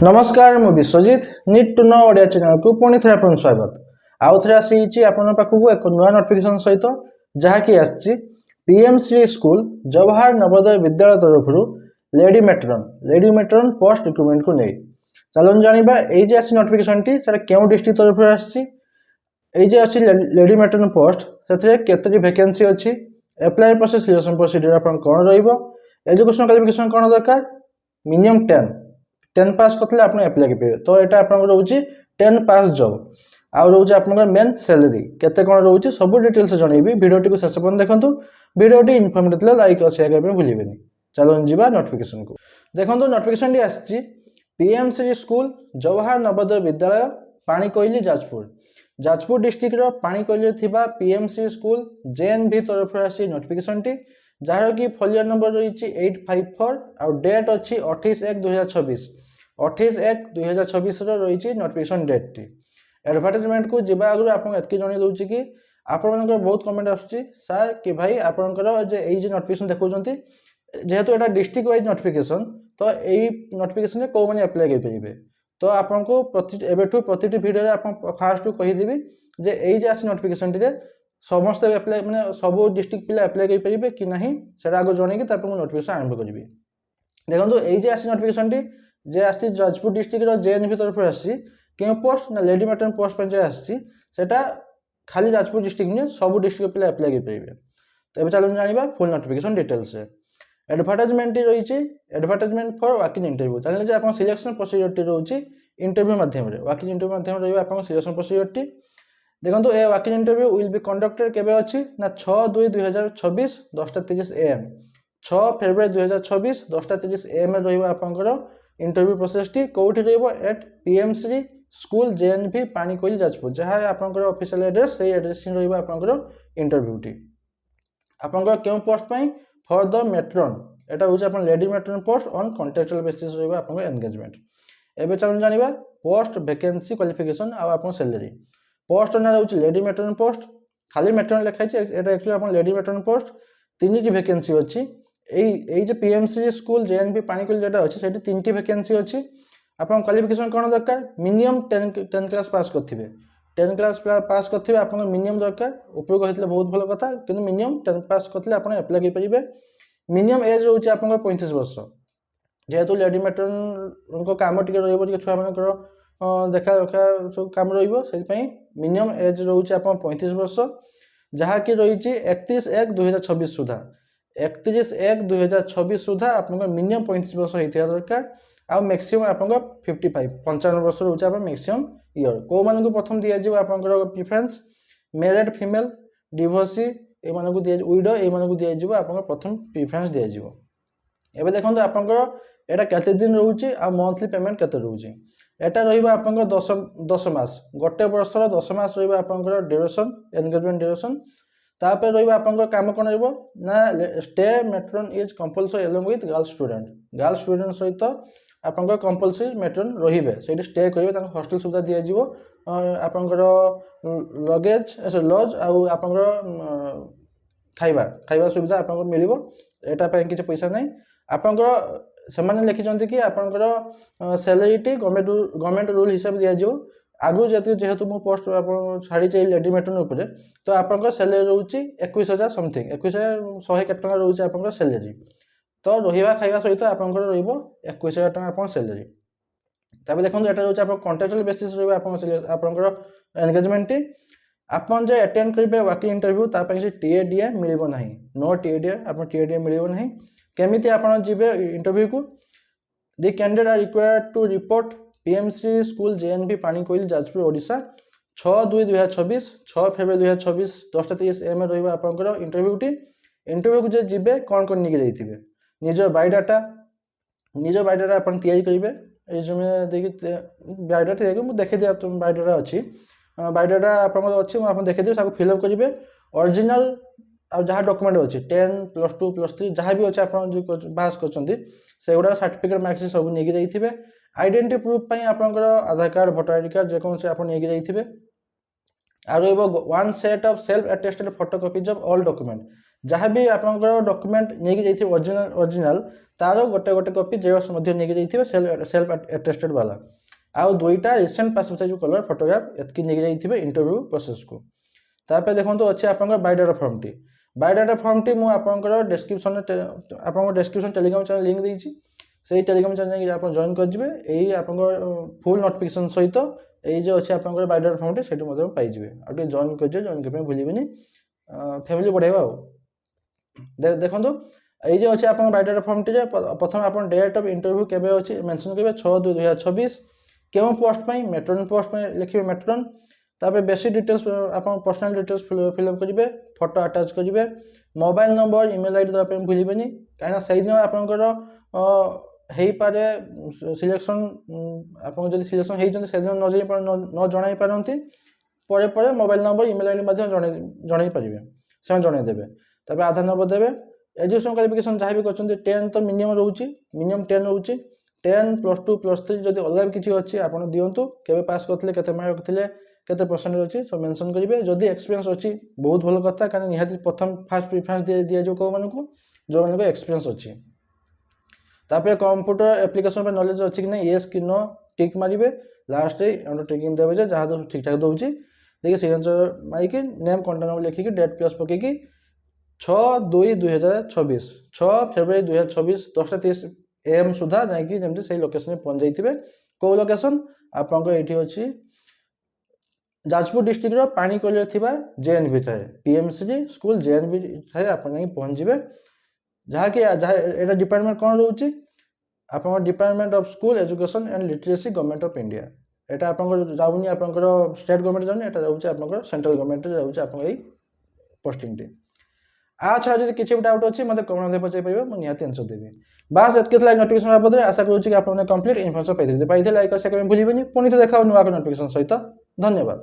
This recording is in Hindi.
नमस्कार मु Biswajit need to know Odia channel को पुणी थे आपन स्वागत आउ थे आसी आपन पाखु एक नुआ नोटिफिकेशन सहित जहाँकि आसी पीएमसी स्कूल जवाहर नवोदय विद्यालय तरफ लेडी मेट्रन पोस्ट रिक्रुटमेंट को नहीं चलन जाना ये आसी नोटिफिकेशन टी क्यों डिस्ट्रिक्ट तरफ आसी लेडी मेट्रन पोस्ट से केतरी वैकेंसी अच्छी एप्लाई प्रोसेस सिलेक्शन प्रोसीजर आप कौन एजुकेशन क्वालिफिकेशन कौन दरकार मिनिमम 10 पास करते आप एप्लाई करेंगे तो यहाँ आप रोच 10 पास जॉब आउ रोच आप मेन सैलरी केते कौन रोच सब डिटेल्स जनइबी वीडियोटी को शेष पर्यंत देखो वीडियोटी इनफर्मेटिव लाइक और शेयर करने भूलें चलो जा नोटिफिकेशन को देखो नोटिफिकेशन टी आसी PMC school Jawahar Navodaya Vidyalaya पाणिकोइली Jajpur district पाणिकोइली थिबा पीएमसी स्कूल जेएनवी तरफ आसी नोटिफिकेशन टी जार की फोलियर नंबर रही 854 और डेट अच्छी 28/1/2026 28/1/2026 रही नोटिफिकेशन डेट टी एडवर्टाइजमेंट को जीवा आगु आपको जन दूसरी कि आपण बहुत कमेंट आसार कि भाई आपंकर ये नोटिफिकेशन देखुं जेहेतु यहाँ डिस्ट्रिक्ट वाइज नोटिफिकेशन तो यही नोटिफिकेशन कौ मैंने एप्लाई करेंगे तो आपको प्रति भिडियो आप फास्ट कहीदेवी जे ये आसी नोटिफिकेशन टी समस्त एप्लाई मैंने सब डिस्ट्रिक्ट पिला एप्लाई करेंगे कि ना से आगे जनईकि नोटिफिकेशन आरंभ करी देखो ये आसी नोटिफिकेशन टी जे आसी जाजपुर डिस्ट्रिक्ट जेएनवी तरफ आसी क्यों पोस्ट ना लेडी मेट्रन पोस्ट पे आसा खाली जाजपुर डिस्ट्रिक्ट नहीं सब डिस्ट्रिक्ट पिला एप्लाई करेंगे तो ये चलो जाना फुल नोटिफिकेशन डिटेल्स एडवर्टाइजमेंट रही एडवर्टाइजमेंट फॉर वर्किंग इंटरव्यू चलिए आप सिलेक्शन प्रोसीजर टी रोचे इंटरव्यू माध्यम वर्किंग इंटरव्यू माध्यम रहा सिलेक्शन प्रोसीजर टी देखो a working interview will be conducted केबे अच्छी ना 6/2/2026 10:30 AM 6 फेब्रुआरी 2026 10:30 AM रहा इंटरव्यू प्रोसेस टी कौटी at PMC school JNV Panikoili Jajpur जहाँ आपंकर ऑफिशियल एड्रेस से एड्रेस रहा इंटरव्यू टी आपंकर क्यों post pi for the matron एटा हूँ lady matron post on contractual basis रहा एंगेजमेंट एवं चलो जाना पोस्ट वैकेंसी क्वालिफिकेशन आप सैलरी पोस्ट ना रोचे लेडी मेट्रन पोस्ट खाली मेट्रन लिखाई एक्चुअली आप लेडी मेट्रन पोस्ट 3टी वैकेंसी अच्छी ये पीएमसी स्कूल जेएनवी पाणिकोइली जोटा अच्छी से 3टी वैकेंसी अच्छी आप क्वालिफिकेशन कौन दरकार मिनिमम 10 क्लास पास करेंगे 10 क्लास पास करेंगे आप मिनिमम दरकार उपयोग होते बहुत भल कथा कि मिनिमम 10 पास करते आप एप्लाई करेंगे मिनिमम एज रोचे आप 35 वर्ष जेहेतु लेडी मेट्रन कम टे छुआ मान देखा रखा सब कम रही मिनिमम एज रोचे आप 35 वर्ष जहाँकि रही 31/1/2026 सुधा 31/1/2026 सुधा आप मिनिमम 35 वर्ष होता दरकार आ मैक्सिमम आप 55 वर्ष रोचे आप मैक्सिमम ईयर कौ मानक प्रथम दिज्व आप प्रिफरेन्स मैरिड फीमेल डिवोर्सी ये दिए विडो ये दिज्व आप प्रथम प्रिफरेन्स दिज्व एवं देखो आपंकर यहाँ केते दिन रोचे आ मंथली पेमेंट केते रोचे एटा रहिबा आपंकर 10 मास गोटे वर्षर 10 मास रहिबा आपंकर ड्यूरेशन एंगेजमेंट ड्यूरेशन तापर रहिबा आपंकर काम कोन रहबो ना stay matron is compulsory along with girl student सहित आपंकर कंपल्सरी मेट्रन रहिबे सेठी स्टे करिवे तांको हॉस्टल सुविधा दिया जिवो आपंकर लगेज लॉज आ आपंकर खाइबा सुविधा आपंकर मिलिबो एटा पे किछ पैसा नै आपंकर से लिखिं कि आपंकर सैलरी गवर्नमेंट रूल हिसाब दि जाव आगु जेहेतु मो पोस्ट छाड़ी लेडी मेट्रन उपर तो आपंकर सैलरी रोचे 21,000 समथिंग 21,100 केते रोचे आपंकर सैलरी तो रहा खाଇବା सहित आपंकर र21,000 टका सैलरी तब देखो यहाँ रोचे आप कॉन्ट्रेक्चुअल बेसिस आपंकर एंगेजमेंट टी आपन जो अटेंड करेंगे वर्किंग इंटरव्यू ताकि टीएडीए मिल ना नो टीएडीए आप टीएडीए मिल ना केमिति आपन जीवे इंटरव्यू को the candidate are required to report PMC school JNV Panikoili Jajpur Odisha 6/2/2026 6 February 2026 10:30 AM रहा आपंकर इंटरव्यू टी इंटरव्यू को जो जीवे कौन कौन नहीं जाइए निज बायोडाटा आपन तैयारी करेंगे रिज्यूमे देखिए बायोडाटा देखे दिए तुम बायोडाटा अच्छी बायोडाटा आप देखे दिए फिलअप करेंगे ओरिजिनल आ जहाँ डॉक्यूमेंट अच्छी 10 +2 +3 जहाँ भी अच्छे आप पास कर सर्टिफिकेट मार्क्स सब नहीं जाइए आइडेंटिटी प्रूफ आपंकर Aadhaar card voter ID card जेकोसी आप नहीं जाइए आ one set of self attested photocopies of all document जहाँ भी आपंकर डॉक्यूमेंट नहीं जाइए ओरिजिनल तार गोटे गोटे कॉपी जेरक्स नहीं सेल्फ अटेस्टेड वाला आउ दुईटा recent passport size colour photograph एतकी नहीं इंटरव्यू प्रोसेस को तापर देखो अच्छे आप बायोडाटा फॉर्म टी बायोडाटा फॉर्म टी मुझे description description Telegram channel link देती से टेलीग्राम चैनल आप जॉइन करेंगे यही आप फुल नोटिफिकेशन सहित यही जो अच्छे आप बायोडाटा फॉर्म टी से पाइबे आगे जॉइन कर जॉइन करने भूलें फैमिली बढ़ेगा देखो ये जो अच्छे आप बायोडाटा फॉर्म टी प्रथम आप डेट ऑफ इंटरव्यू केबे अच्छी मेंशन करेंगे 6/2/2026 क्यों पोस्ट मेट्रोन पोस्ट लिखे मेट्रोन तापर बेसिक डिटेल्स आप पर्सनल डिटेल्स फिलअप करेंगे फोटो अटैच करेंगे मोबाइल नंबर ईमेल आईडी देवाई भूलें कहीं से दिन आपंकर हो पारे सिलेक्शन आप सिलेक्शन होती से दिन न जन पारती पर मोबाइल नंबर ईमेल आईडी जन पारे से जनईदेवे तब आधार नंबर देवे एजुकेशन क्वालिफिकेशन जहाँ भी कर 10 तो मिनिमम रोचे मिनिमम 10 रोचे 10 +2 +3 जब अलग किसी अच्छी आप दिंतु के पास करते के मार्क रखते केते परसेंट अच्छी सब मेंशन करेंगे जदि एक्सपीरियंस अच्छी बहुत भल कथा कहीं निहाती प्रथम फास्ट प्रिफरेंस दि जाए कौ मानक जो मान एक्सपीरियंस अच्छी तापर कंप्यूटर एप्लिकेशन नॉलेज अच्छी कि नहीं येस कि नो टिक मारे लास्ट अंडरटेकिंग देवे जहाँ ठीक ठाक दूसरी देखिए सिग्नेचर मारिकी नेम कंटेंट नंबर लिखिकी डेट प्लस पकईकी 6/2/2026 6 फेब्रुआरी 2026 10:30 AM सुधा जाकि जमी से लोकेशन पहुँच जाइए कौ लोकेशन आपंकर ये अच्छी Jajpur district Panikol JNV PMC school JNV आप पहुँचे जहाँकि यहाँ डिपार्टमेंट कौन रोचे आप department of school education and literacy government of India यहाँ आप जाऊनी आप स्टेट गवर्नमेंट जाऊनी यहाँ रोचे आप सेंट्रल गवर्नमेंट रोचे आप पोस्टिंग टी आ छा जब किसी भी डाउट अच्छी मतलब कमेंट पचार पारे मुझे निहाती आंसर देवी बास एत नोटिफिकेशन बाबद आशा करुँच कि आप कंप्लीट इनफर्मेशन पाई लाइक शेयर भूलें पुणी तो देखा नुआ नोटिफिकेशन सहित धन्यवाद।